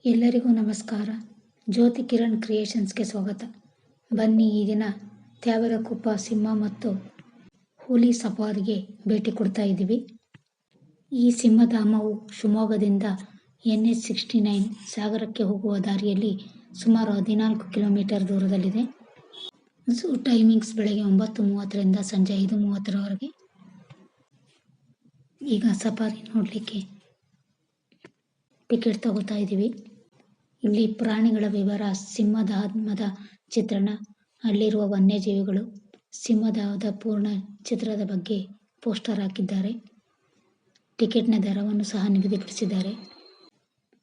ಎಲ್ಲರಿಗೂ ನಮಸ್ಕಾರ. ಜ್ಯೋತಿ ಕಿರಣ್ ಕ್ರಿಯೇಷನ್ಸ್ಗೆ ಸ್ವಾಗತ. ಬನ್ನಿ ಈ ದಿನ ತ್ಯಾವರಕುಪ್ಪ ಸಿಂಹ ಮತ್ತು ಹುಲಿ ಸಫಾರಿಗೆ ಭೇಟಿ ಕೊಡ್ತಾ ಇದ್ದೀವಿ. ಈ ಸಿಂಹಧಾಮವು ಶಿವಮೊಗ್ಗದಿಂದ NH69 ಸಾಗರಕ್ಕೆ ಹೋಗುವ ದಾರಿಯಲ್ಲಿ ಸುಮಾರು 14 ಕಿಲೋಮೀಟರ್ ದೂರದಲ್ಲಿದೆ. ಝೂ ಟೈಮಿಂಗ್ಸ್ ಬೆಳಗ್ಗೆ 9:30ರಿಂದ ಸಂಜೆ 5:30ರವರೆಗೆ. ಈಗ ಸಫಾರಿ ನೋಡಲಿಕ್ಕೆ ಟಿಕೆಟ್ ತಗೋತಾ ಇದ್ದೀವಿ. ಇಲ್ಲಿ ಪ್ರಾಣಿಗಳ ವಿವರ, ಸಿಂಹಧಾಮದ ಚಿತ್ರಣ, ಅಲ್ಲಿರುವ ವನ್ಯಜೀವಿಗಳು, ಸಿಂಹಧಾಮದ ಪೂರ್ಣ ಚಿತ್ರದ ಬಗ್ಗೆ ಪೋಸ್ಟರ್ ಹಾಕಿದ್ದಾರೆ. ಟಿಕೆಟ್ನ ದರವನ್ನು ಸಹ ನಿಗದಿಪಡಿಸಿದ್ದಾರೆ.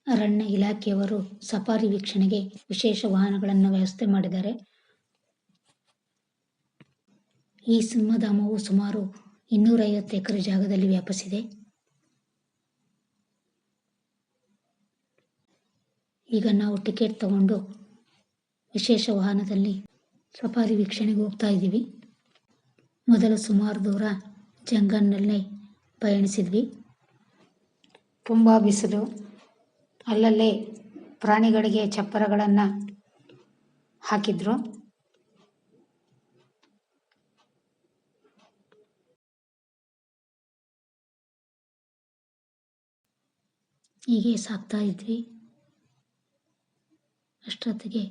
ಅರಣ್ಯ ಇಲಾಖೆಯವರು ಸಫಾರಿ ವೀಕ್ಷಣೆಗೆ ವಿಶೇಷ ವಾಹನಗಳನ್ನು ವ್ಯವಸ್ಥೆ ಮಾಡಿದ್ದಾರೆ. ಈ ಸಿಂಹಧಾಮವು ಸುಮಾರು 250 ಎಕರೆ ಜಾಗದಲ್ಲಿ ವ್ಯಾಪಿಸಿದೆ. ಈಗ ನಾವು ಟಿಕೆಟ್ ತಗೊಂಡು ವಿಶೇಷ ವಾಹನದಲ್ಲಿ ಸಫಾರಿ ವೀಕ್ಷಣೆಗೆ ಹೋಗ್ತಾ ಇದ್ದೀವಿ. ಮೊದಲು ಸುಮಾರು ದೂರ ಜಂಗಲ್ನಲ್ಲಿ ಪಯಣಿಸಿದ್ವಿ. ತುಂಬ ಬಿಸಿಲು, ಅಲ್ಲಲ್ಲೇ ಪ್ರಾಣಿಗಳಿಗೆ ಚಪ್ಪರಗಳನ್ನು ಹಾಕಿದ್ರು. ಹೀಗೆ ಸಾಕ್ತಾ ಇದ್ವಿ. ಅಷ್ಟೊತ್ತಿಗೆ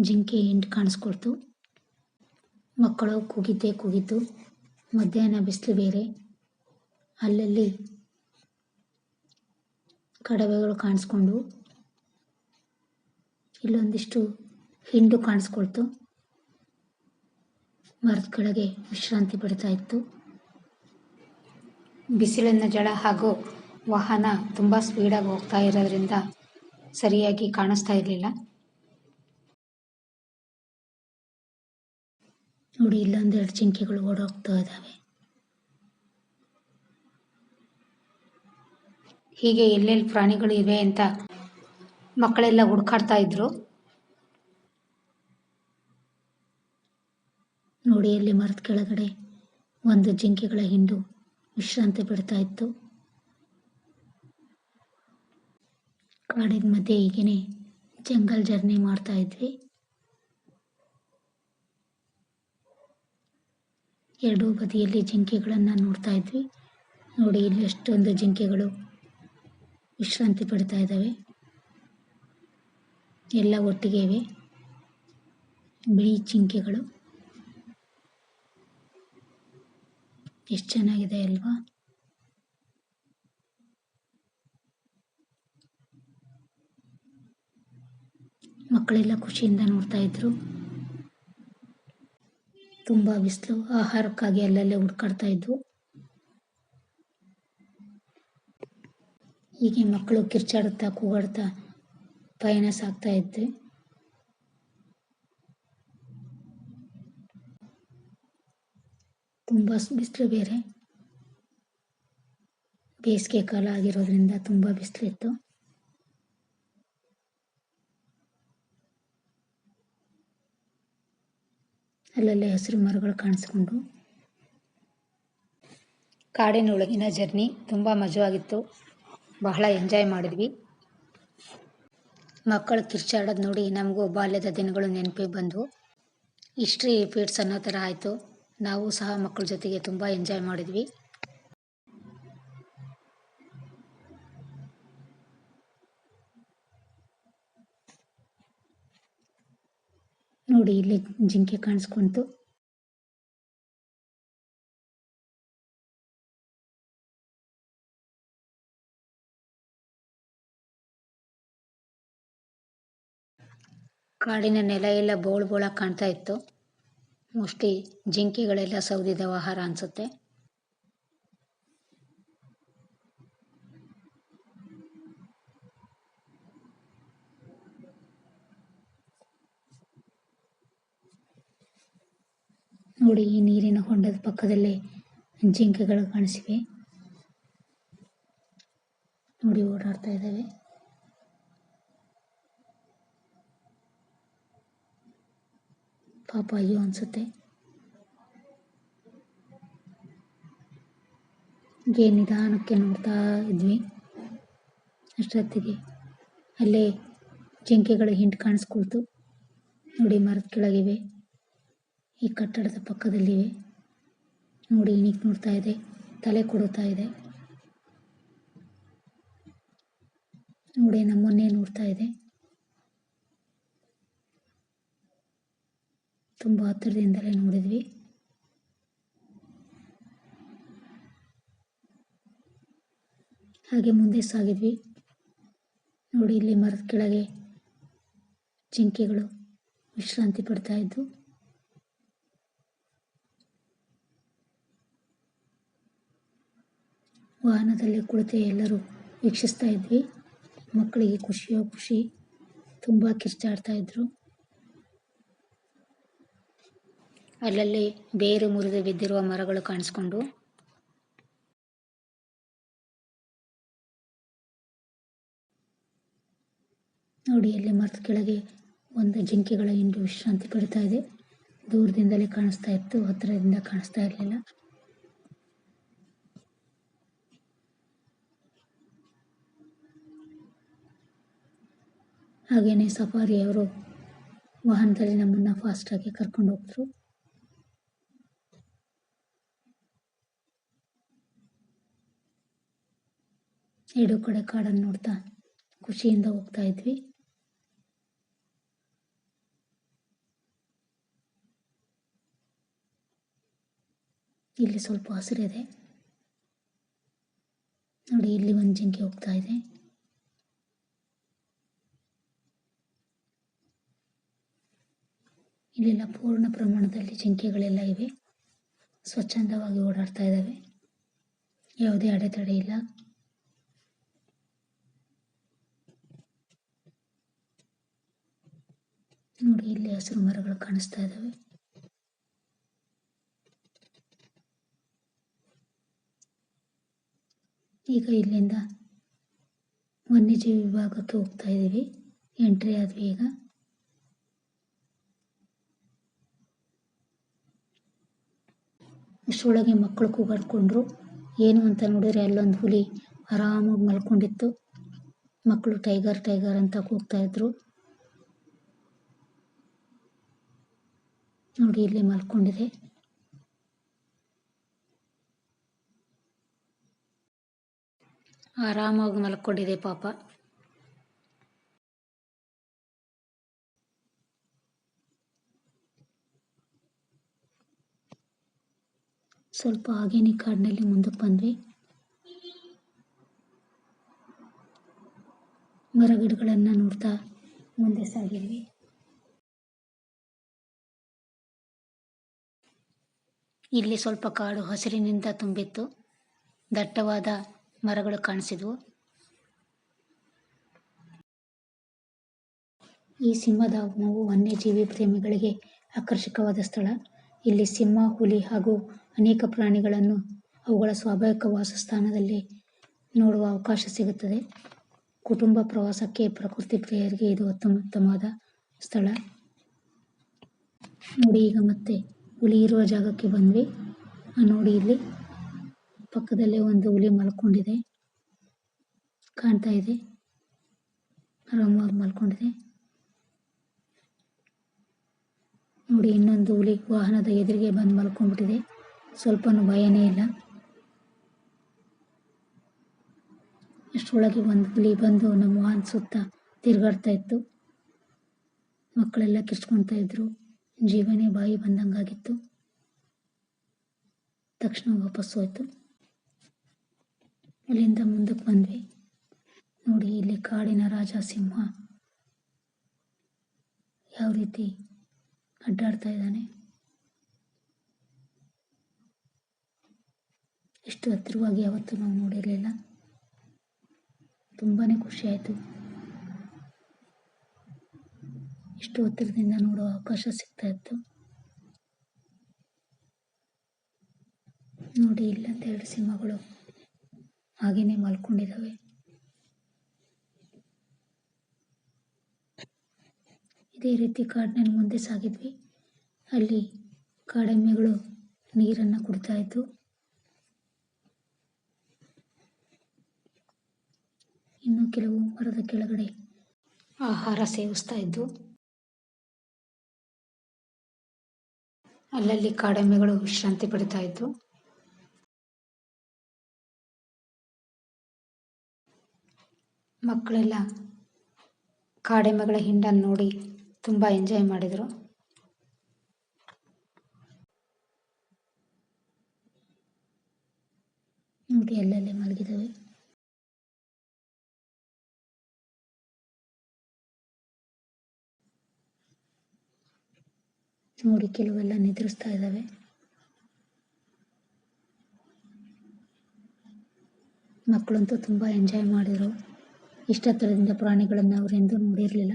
ಜಿಂಕೆ ಹಿಂಡು ಕಾಣಿಸ್ಕೊಳ್ತು. ಮಕ್ಕಳು ಕೂಗಿದ್ದು. ಮಧ್ಯಾಹ್ನ ಬಿಸಿಲು ಬೇರೆ, ಅಲ್ಲಲ್ಲಿ ಕಡವೆಗಳು ಕಾಣಿಸ್ಕೊಂಡು, ಇಲ್ಲೊಂದಿಷ್ಟು ಹಿಂಡು ಕಾಣಿಸ್ಕೊಳ್ತು. ಮರದ ಕೆಳಗೆ ವಿಶ್ರಾಂತಿ ಪಡಿತಾ ಇತ್ತು. ಬಿಸಿಲಿನ ಝಳ ಹಾಗೂ ವಾಹನ ತುಂಬ ಸ್ಪೀಡಾಗಿ ಹೋಗ್ತಾ ಇರೋದ್ರಿಂದ ಸರಿಯಾಗಿ ಕಾಣಿಸ್ತಾ ಇರಲಿಲ್ಲ. ನೋಡಿ, ಇಲ್ಲೊಂದೆರಡು ಜಿಂಕೆಗಳು ಓಡೋಗ್ತಾ ಇದ್ದಾವೆ. ಹೀಗೆ ಎಲ್ಲೆಲ್ಲಿ ಪ್ರಾಣಿಗಳು ಇವೆ ಅಂತ ಮಕ್ಕಳೆಲ್ಲ ಹುಡುಕಾಡ್ತಾ ಇದ್ರು. ನೋಡಿ, ಅಲ್ಲಿ ಮರದ ಕೆಳಗಡೆ ಒಂದು ಜಿಂಕೆಗಳ ಹಿಂಡು ವಿಶ್ರಾಂತಿ ಪಡ್ತಾ ಇತ್ತು. ಕಾಡಿನ ಮಧ್ಯೆ ಹೀಗೇನೆ ಜಂಗಲ್ ಜರ್ನಿ ಮಾಡ್ತಾ ಇದ್ವಿ. ಎರಡೂ ಬದಿಯಲ್ಲಿ ಜಿಂಕೆಗಳನ್ನು ನೋಡ್ತಾ ಇದ್ವಿ. ನೋಡಿ, ಇಲ್ಲಿ ಎಷ್ಟೊಂದು ಜಿಂಕೆಗಳು ವಿಶ್ರಾಂತಿ ಪಡ್ತಾ ಇದ್ದಾವೆ. ಎಲ್ಲ ಒಟ್ಟಿಗೆ ಇವೆ, ಬಿಳಿ ಜಿಂಕೆಗಳು. ಎಷ್ಟು ಚೆನ್ನಾಗಿದೆ ಅಲ್ವಾ? ಮಕ್ಕಳೆಲ್ಲ ಖುಷಿಯಿಂದ ನೋಡ್ತಾ ಇದ್ರು. ತುಂಬ ಬಿಸಿಲು, ಆಹಾರಕ್ಕಾಗಿ ಅಲ್ಲಲ್ಲೇ ಹುಡುಕಾಡ್ತಾ ಇದ್ವು. ಹೀಗೆ ಮಕ್ಕಳು ಕಿರ್ಚಾಡುತ್ತಾ ಕೂಗಾಡ್ತಾ ಪಯಣ ಸಾಗ್ತಾ ಇದ್ವಿ. ತುಂಬ ಬಿಸಿಲು ಬೇರೆ, ಬೇಸಿಗೆ ಕಾಲ ಆಗಿರೋದ್ರಿಂದ ತುಂಬ ಬಿಸಿಲಿತ್ತು. ಅಲ್ಲಲ್ಲೇ ಹಸಿರು ಮರಗಳು ಕಾಣಿಸ್ಕೊಂಡು. ಕಾಡಿನೊಳಗಿನ ಜರ್ನಿ ತುಂಬ ಮಜವಾಗಿತ್ತು. ಬಹಳ ಎಂಜಾಯ್ ಮಾಡಿದ್ವಿ. ಮಕ್ಕಳು ಕಿರ್ಚಾಡೋದು ನೋಡಿ ನಮಗೂ ಬಾಲ್ಯದ ದಿನಗಳು ನೆನಪಿಗೆ ಬಂದವು. ಹಿಸ್ಟ್ರಿ ರಿಪೀಟ್ಸ್ ಅನ್ನೋ ಥರ ಆಯಿತು. ನಾವು ಸಹ ಮಕ್ಕಳ ಜೊತೆಗೆ ತುಂಬ ಎಂಜಾಯ್ ಮಾಡಿದ್ವಿ. ನೋಡಿ, ಇಲ್ಲಿ ಜಿಂಕೆ ಕಾಣಿಸ್ಕೊಂತು. ಕಾಡಿನ ನೆಲ ಎಲ್ಲ ಬೋಳಾಗಿ ಕಾಣ್ತಾ ಇತ್ತು. ಮೋಸ್ಟ್ಲಿ ಜಿಂಕೆಗಳೆಲ್ಲ ಸೌದಿದ ಆಹಾರ ಅನಿಸುತ್ತೆ. ನೋಡಿ, ಈ ನೀರಿನ ಹೊಂಡದ ಪಕ್ಕದಲ್ಲೇ ಜಿಂಕೆಗಳು ಕಾಣಿಸಿವೆ. ನೋಡಿ, ಓಡಾಡ್ತಾ ಇದ್ದಾವೆ. ಪಾಪ ಅಯ್ಯೋ ಅನಿಸುತ್ತೆ. ಹೀಗೆ ನಿಧಾನಕ್ಕೆ ನೋಡ್ತಾ ಇದ್ವಿ. ಅಷ್ಟೊತ್ತಿಗೆ ಅಲ್ಲೇ ಜಿಂಕೆಗಳ ಹಿಂಡು ಕಾಣಿಸ್ಕೊಳ್ತು. ನೋಡಿ ಮರದ ಕೆಳಗಿವೆ, ಈ ಕಟ್ಟಡದ ಪಕ್ಕದಲ್ಲಿವೆ. ನೋಡಿ ಇಣಿಕ್ ನೋಡ್ತಾ ಇದೆ, ತಲೆ ಕೊಡುತ್ತಾ ಇದೆ. ನೋಡಿ ನಮ್ಮನ್ನೇ ನೋಡ್ತಾ ಇದೆ. ತುಂಬ ಹತ್ತಿರದಿಂದಲೇ ನೋಡಿದ್ವಿ. ಹಾಗೆ ಮುಂದೆ ಸಾಗಿದ್ವಿ. ನೋಡಿ ಇಲ್ಲಿ ಮರದ ಕೆಳಗೆ ಜಿಂಕೆಗಳು ವಿಶ್ರಾಂತಿ ಪಡ್ತಾ ಇದ್ದು. ವಾಹನದಲ್ಲಿ ಕುಳಿತು ಎಲ್ಲರೂ ವೀಕ್ಷಿಸ್ತಾ ಇದ್ವಿ. ಮಕ್ಕಳಿಗೆ ಖುಷಿಯೋ ಖುಷಿ, ತುಂಬ ಕಿರ್ಚಾಡ್ತಾ ಇದ್ರು. ಅಲ್ಲಲ್ಲಿ ಬೇರು ಮುರಿದು ಬಿದ್ದಿರುವ ಮರಗಳು ಕಾಣಿಸ್ಕೊಂಡು ನೋಡಿ ಅಲ್ಲಿ ಮರದ ಕೆಳಗೆ ಒಂದು ಜಿಂಕೆಗಳ ಹಿಂಡು ವಿಶ್ರಾಂತಿ ಪಡ್ತಾ ಇದೆ. ದೂರದಿಂದಲೇ ಕಾಣಿಸ್ತಾ ಇತ್ತು, ಹತ್ತಿರದಿಂದ ಕಾಣಿಸ್ತಾ ಇರಲಿಲ್ಲ. ಹಾಗೇನೆ ಸಫಾರಿಯವರು ವಾಹನದಲ್ಲಿ ನಮ್ಮನ್ನು ಫಾಸ್ಟಾಗಿ ಕರ್ಕೊಂಡು ಹೋಗ್ತರು. ಎರಡು ಕಡೆ ಕಾಡನ್ನು ನೋಡ್ತಾ ಖುಷಿಯಿಂದ ಹೋಗ್ತಾ ಇದ್ವಿ. ಇಲ್ಲಿ ಸ್ವಲ್ಪ ಹಸಿರಿದೆ. ನೋಡಿ ಇಲ್ಲಿ ಒಂದು ಜಿಂಕೆ ಹೋಗ್ತಾ ಇದೆ. ಇಲ್ಲೆಲ್ಲ ಪೂರ್ಣ ಪ್ರಮಾಣದಲ್ಲಿ ಜಿಂಕೆಗಳೆಲ್ಲ ಇವೆ. ಸ್ವಚ್ಛಂದವಾಗಿ ಓಡಾಡ್ತಾ ಇದ್ದಾವೆ, ಯಾವುದೇ ಅಡೆತಡೆ ಇಲ್ಲ. ನೋಡಿ ಇಲ್ಲಿ ಹಸಿರು ಮರಗಳು ಕಾಣಿಸ್ತಾ ಇದ್ದಾವೆ. ಈಗ ಇಲ್ಲಿಂದ ವನ್ಯಜೀವಿ ವಿಭಾಗಕ್ಕೆ ಹೋಗ್ತಾ ಇದ್ದೀವಿ. ಎಂಟ್ರಿ ಆದ್ವಿ. ಈಗ ಅಷ್ಟರೊಳಗೆ ಮಕ್ಕಳು ಕೂಗಾಡ್ಕೊಂಡ್ರು. ಏನು ಅಂತ ನೋಡಿದ್ರೆ ಅಲ್ಲೊಂದು ಹುಲಿ ಆರಾಮಾಗಿ ಮಲ್ಕೊಂಡಿತ್ತು. ಮಕ್ಕಳು ಟೈಗರ್ ಟೈಗರ್ ಅಂತ ಕೂಗ್ತಾ ಇದ್ರು. ನೋಡಿ ಇಲ್ಲಿ ಮಲ್ಕೊಂಡಿದೆ. ಆರಾಮಾಗಿ ಮಲ್ಕೊಂಡಿದೆ ಪಾಪ. ಸ್ವಲ್ಪ ಹಾಗೇನೆ ಕಾಡಿನಲ್ಲಿ ಮುಂದಕ್ಕೆ ಬಂದ್ವಿ. ಮರಗಿಡಗಳನ್ನು ನೋಡ್ತಾ ಮುಂದೆ ಸಾಗಿದ್ವಿ. ಇಲ್ಲಿ ಸ್ವಲ್ಪ ಕಾಡು ಹಸಿರಿನಿಂದ ತುಂಬಿತ್ತು. ದಟ್ಟವಾದ ಮರಗಳು ಕಾಣಿಸಿದ್ವು. ಈ ಸಿಂಹಧಾಮವು ವನ್ಯಜೀವಿ ಪ್ರೇಮಿಗಳಿಗೆ ಆಕರ್ಷಕವಾದ ಸ್ಥಳ. ಇಲ್ಲಿ ಸಿಂಹ, ಹುಲಿ ಹಾಗೂ ಅನೇಕ ಪ್ರಾಣಿಗಳನ್ನು ಅವುಗಳ ಸ್ವಾಭಾವಿಕ ವಾಸಸ್ಥಾನದಲ್ಲಿ ನೋಡುವ ಅವಕಾಶ ಸಿಗುತ್ತದೆ. ಕುಟುಂಬ ಪ್ರವಾಸಕ್ಕೆ, ಪ್ರಕೃತಿ ಪ್ರಿಯರಿಗೆ ಇದು ಉತ್ತಮವಾದ ಸ್ಥಳ. ನೋಡಿ ಈಗ ಮತ್ತೆ ಹುಲಿ ಇರುವ ಜಾಗಕ್ಕೆ ಬಂದ್ವಿ. ನೋಡಿ ಇಲ್ಲಿ ಪಕ್ಕದಲ್ಲೇ ಒಂದು ಹುಲಿ ಮಲ್ಕೊಂಡಿದೆ, ಕಾಣ್ತಾ ಇದೆ. ಆರಾಮಾಗಿ ಮಲ್ಕೊಂಡಿದೆ. ನೋಡಿ ಇನ್ನೊಂದು ಹುಲಿ ವಾಹನದ ಎದುರಿಗೆ ಬಂದು ಮಲ್ಕೊಂಡ್ಬಿಟ್ಟಿದೆ. ಸ್ವಲ್ಪನೂ ಭಯನೇ ಇಲ್ಲ. ಅಷ್ಟರೊಳಗೆ ಒಂದು ಹುಲಿ ಬಂದು ನಮ್ಮ ವಾಹನ ಸುತ್ತ ತಿರುಗಾಡ್ತಾ ಇತ್ತು. ಮಕ್ಕಳೆಲ್ಲ ಕಿರ್ಚ್ಕೊಳ್ತಾ ಇದ್ರು. ಜೀವನೇ ಬಾಯಿ ಬಂದಂಗಾಗಿತ್ತು. ತಕ್ಷಣ ವಾಪಸ್ ಹೋಯ್ತು. ಅಲ್ಲಿಂದ ಮುಂದಕ್ಕೆ ಬಂದ್ವಿ. ನೋಡಿ ಇಲ್ಲಿ ಕಾಡಿನ ರಾಜ ಸಿಂಹ ಯಾವ ರೀತಿ ಅಡ್ಡಾಡ್ತಾ ಇದ್ದಾನೆ. ಇಷ್ಟು ಹತ್ತಿರವಾಗಿ ಯಾವತ್ತೂ ನಾವು ನೋಡಿರಲಿಲ್ಲ. ತುಂಬಾನೇ ಖುಷಿ ಆಯಿತು. ಇಷ್ಟು ಹತ್ತಿರದಿಂದ ನೋಡುವ ಅವಕಾಶ ಸಿಗ್ತಾ ಇತ್ತು. ನೋಡಿ ಇಲ್ಲಂತ 2 ಸಿಂಹಗಳು ಹಾಗೇನೆ ಮಲ್ಕೊಂಡಿದ್ದಾವೆ. ಇದೇ ರೀತಿ ಕಾಡಿನಲ್ಲಿ ಮುಂದೆ ಸಾಗಿದ್ವಿ. ಅಲ್ಲಿ ಕಾಡೆಮ್ಮೆಗಳು ನೀರನ್ನು ಕುಡಿತಾ ಇದ್ದು. ಇನ್ನು ಕೆಲವು ಮರದ ಕೆಳಗಡೆ ಆಹಾರ ಸೇವಿಸ್ತಾ ಇದ್ದು. ಅಲ್ಲಲ್ಲಿ ಕಾಡೆಮ್ಮೆಗಳು ವಿಶ್ರಾಂತಿ ಪಡಿತಾ ಇದ್ದು. ಮಕ್ಕಳೆಲ್ಲ ಕಾಡೆಮ್ಮೆಗಳ ಹಿಂಡನ್ನು ನೋಡಿ ತುಂಬ ಎಂಜಾಯ್ ಮಾಡಿದರು. ನೋಡಿ ಅಲ್ಲಲ್ಲೇ ಮಲಗಿದವೆ. ನೋಡಿ ಕೆಲವೆಲ್ಲ ನಿದ್ರಿಸ್ತಾ ಇದ್ದಾವೆ. ಮಕ್ಕಳಂತೂ ತುಂಬ ಎಂಜಾಯ್ ಮಾಡಿದರು. ಇಷ್ಟ ಥರದಿಂದ ಪ್ರಾಣಿಗಳನ್ನು ಅವರೆಂದೂ ನೋಡಿರಲಿಲ್ಲ.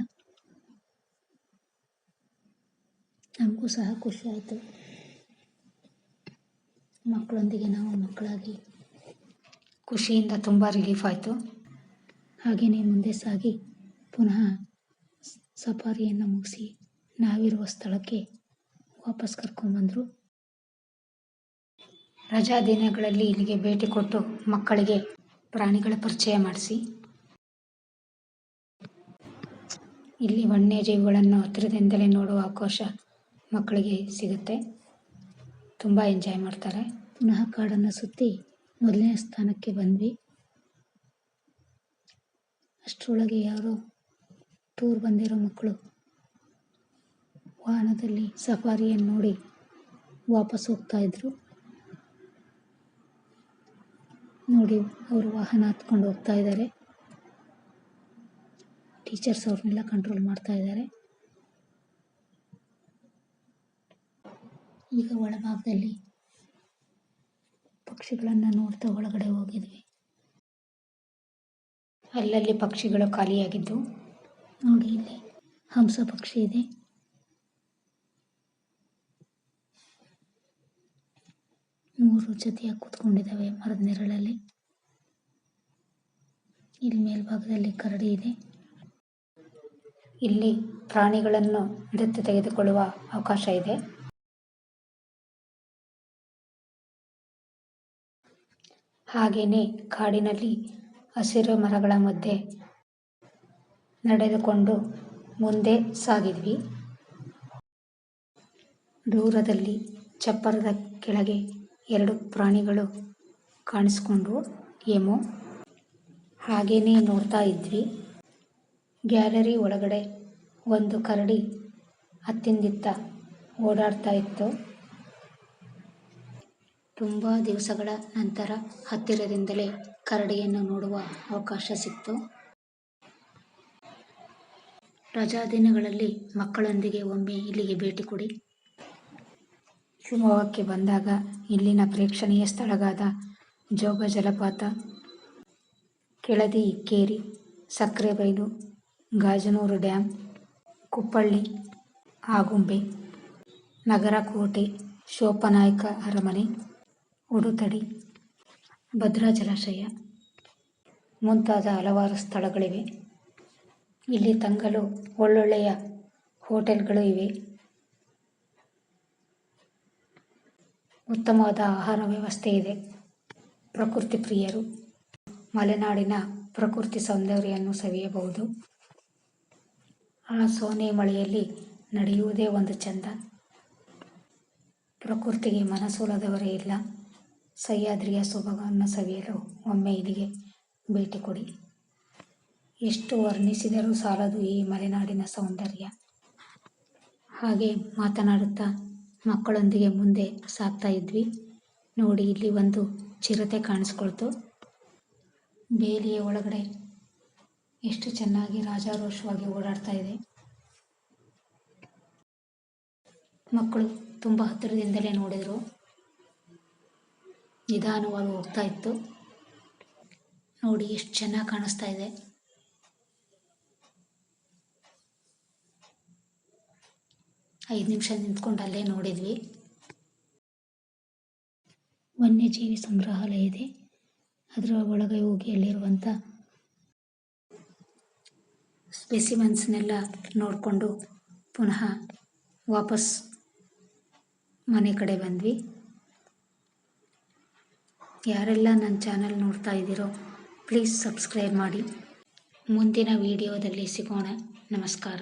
ನಮಗೂ ಸಹ ಖುಷಿ ಆಯಿತು. ಮಕ್ಕಳೊಂದಿಗೆ ನಾವು ಮಕ್ಕಳಾಗಿ ಖುಷಿಯಿಂದ ತುಂಬ ರಿಲೀಫ್ ಆಯಿತು. ಹಾಗೆಯೇ ಮುಂದೆ ಸಾಗಿ ಪುನಃ ಸಫಾರಿಯನ್ನು ಮುಗಿಸಿ ನಾವಿರುವ ಸ್ಥಳಕ್ಕೆ ವಾಪಸ್ ಕರ್ಕೊಂಡ್ಬಂದರು. ರಜಾ ದಿನಗಳಲ್ಲಿ ಇಲ್ಲಿಗೆ ಭೇಟಿ ಕೊಟ್ಟು ಮಕ್ಕಳಿಗೆ ಪ್ರಾಣಿಗಳ ಪರಿಚಯ ಮಾಡಿಸಿ ಇಲ್ಲಿ ವನ್ಯಜೀವಿಗಳನ್ನು ಹತ್ತಿರದಿಂದಲೇ ನೋಡುವ ಅವಕಾಶ ಮಕ್ಕಳಿಗೆ ಸಿಗುತ್ತೆ. ತುಂಬ ಎಂಜಾಯ್ ಮಾಡ್ತಾರೆ. ಪುನಃ ಕಾಡನ್ನು ಸುತ್ತಿ ಮೊದಲನೇ ಸ್ಥಾನಕ್ಕೆ ಬಂದ್ವಿ. ಅಷ್ಟರೊಳಗೆ ಯಾರೋ ಟೂರ್ ಬಂದಿರೋ ಮಕ್ಕಳು ವಾಹನದಲ್ಲಿ ಸಫಾರಿಯನ್ನು ನೋಡಿ ವಾಪಸ್ ಹೋಗ್ತಾ ಇದ್ರು. ನೋಡಿ ಅವರು ವಾಹನ ಹತ್ಕೊಂಡು ಹೋಗ್ತಾ ಇದ್ದಾರೆ. ಟೀಚರ್ಸ್ ಅವ್ರನ್ನೆಲ್ಲ ಕಂಟ್ರೋಲ್ ಮಾಡ್ತಾ ಇದ್ದಾರೆ. ಈಗ ಒಳಭಾಗದಲ್ಲಿ ಪಕ್ಷಿಗಳನ್ನು ನೋಡ್ತಾ ಒಳಗಡೆ ಹೋಗಿದ್ವಿ. ಅಲ್ಲಲ್ಲಿ ಪಕ್ಷಿಗಳು ಖಾಲಿಯಾಗಿದ್ದು. ನೋಡಿ ಇಲ್ಲಿ ಹಂಸ ಪಕ್ಷಿ ಇದೆ. ಮೂರು ಜೊತೆಯಾಗಿ ಕೂತ್ಕೊಂಡಿದ್ದಾವೆ ಮರದ ನೆರಳಲ್ಲಿ. ಇಲ್ಲಿ ಮೇಲ್ಭಾಗದಲ್ಲಿ ಕರಡಿ ಇದೆ. ಇಲ್ಲಿ ಪ್ರಾಣಿಗಳನ್ನು ದತ್ತು ತೆಗೆದುಕೊಳ್ಳುವ ಅವಕಾಶ ಇದೆ. ಹಾಗೆಯೇ ಕಾಡಿನಲ್ಲಿ ಹಸಿರು ಮರಗಳ ಮಧ್ಯೆ ನಡೆದುಕೊಂಡು ಮುಂದೆ ಸಾಗಿದ್ವಿ. ದೂರದಲ್ಲಿ ಚಪ್ಪರದ ಕೆಳಗೆ 2 ಪ್ರಾಣಿಗಳು ಕಾಣಿಸ್ಕೊಂಡ್ವು. ಎಮು ಹಾಗೆಯೇ ನೋಡ್ತಾ ಇದ್ವಿ. ಗ್ಯಾಲರಿ ಒಳಗಡೆ ಒಂದು ಕರಡಿ ಅತ್ತಿಂದಿತ್ತ ಓಡಾಡ್ತಾ ಇತ್ತು. ತುಂಬ ದಿವಸಗಳ ನಂತರ ಹತ್ತಿರದಿಂದಲೇ ಕರಡಿಯನ್ನು ನೋಡುವ ಅವಕಾಶ ಸಿಕ್ತು. ರಜಾ ದಿನಗಳಲ್ಲಿ ಮಕ್ಕಳೊಂದಿಗೆ ಒಮ್ಮೆ ಇಲ್ಲಿಗೆ ಭೇಟಿ ಕೊಡಿ. ಶಿವಮೊಗ್ಗಕ್ಕೆ ಬಂದಾಗ ಇಲ್ಲಿನ ಪ್ರೇಕ್ಷಣೀಯ ಸ್ಥಳಗಳಾದ ಜೋಗ ಜಲಪಾತ, ಕೆಳದಿ ಇಕ್ಕೇರಿ, ಸಕ್ರೆಬೈಲು, ಗಾಜನೂರು ಡ್ಯಾಮ್, ಕುಪ್ಪಳ್ಳಿ, ಆಗುಂಬೆ, ನಗರಕೋಟೆ, ಶೋಪನಾಯ್ಕ ಅರಮನೆ, ಉಡುತಡಿ, ಭದ್ರಾ ಜಲಾಶಯ ಮುಂತಾದ ಹಲವಾರು ಸ್ಥಳಗಳಿವೆ. ಇಲ್ಲಿ ತಂಗಲು ಒಳ್ಳೊಳ್ಳೆಯ ಹೋಟೆಲ್ಗಳು ಇವೆ. ಉತ್ತಮವಾದ ಆಹಾರ ವ್ಯವಸ್ಥೆ ಇದೆ. ಪ್ರಕೃತಿ ಪ್ರಿಯರು ಮಲೆನಾಡಿನ ಪ್ರಕೃತಿ ಸೌಂದರ್ಯವನ್ನು ಸವಿಯಬಹುದು. ಆ ಸೋನೆ ಮಳೆಯಲ್ಲಿ ನಡೆಯುವುದೇ ಒಂದು ಚಂದ. ಪ್ರಕೃತಿಗೆ ಮನಸೋಲದವರೇ ಇಲ್ಲ. ಸಹ್ಯಾದ್ರಿಯ ಸೊಬಗನ್ನು ಸವಿಯಲು ಒಮ್ಮೆ ಇಲ್ಲಿಗೆ ಭೇಟಿ ಕೊಡಿ. ಎಷ್ಟು ವರ್ಣಿಸಿದರೂ ಸಾಲದು ಈ ಮಲೆನಾಡಿನ ಸೌಂದರ್ಯ. ಹಾಗೆ ಮಾತನಾಡುತ್ತಾ ಮಕ್ಕಳೊಂದಿಗೆ ಮುಂದೆ ಸಾಗ್ತಾ ಇದ್ವಿ. ನೋಡಿ ಇಲ್ಲಿ ಒಂದು ಚಿರತೆ ಕಾಣಿಸ್ಕೊಳ್ತು. ಬೇಲಿಯ ಒಳಗಡೆ ಎಷ್ಟು ಚೆನ್ನಾಗಿ ರಾಜಾರೋಷವಾಗಿ ಓಡಾಡ್ತಾ ಇದೆ. ಮಕ್ಕಳು ತುಂಬ ಹತ್ತಿರದಿಂದಲೇ ನೋಡಿದರು. ನಿಧಾನವಾಗಿ ಹೋಗ್ತಾ ಇತ್ತು. ನೋಡಿ ಎಷ್ಟು ಚೆನ್ನಾಗಿ ಕಾಣಿಸ್ತಾ ಇದೆ. ಐದು ನಿಮಿಷ ನಿಂತ್ಕೊಂಡು ಅಲ್ಲೇ ನೋಡಿದ್ವಿ. ವನ್ಯಜೀವಿ ಸಂಗ್ರಹಾಲಯ ಇದೆ. ಅದರ ಒಳಗೆ ಹೋಗಿ ಅಲ್ಲಿರುವಂಥ ಸ್ಪೆಸಿಮೆನ್ಸ್ನೆಲ್ಲ ನೋಡಿಕೊಂಡು ಪುನಃ ವಾಪಸ್ ಮನೆ ಕಡೆ ಬಂದ್ವಿ. ಯಾರೆಲ್ಲ ನನ್ನ ಚಾನಲ್ ನೋಡ್ತಾ ಇದ್ದೀರೋ ಪ್ಲೀಸ್ ಸಬ್ಸ್ಕ್ರೈಬ್ ಮಾಡಿ. ಮುಂದಿನ ವಿಡಿಯೋದಲ್ಲಿ ಸಿಗೋಣ. ನಮಸ್ಕಾರ.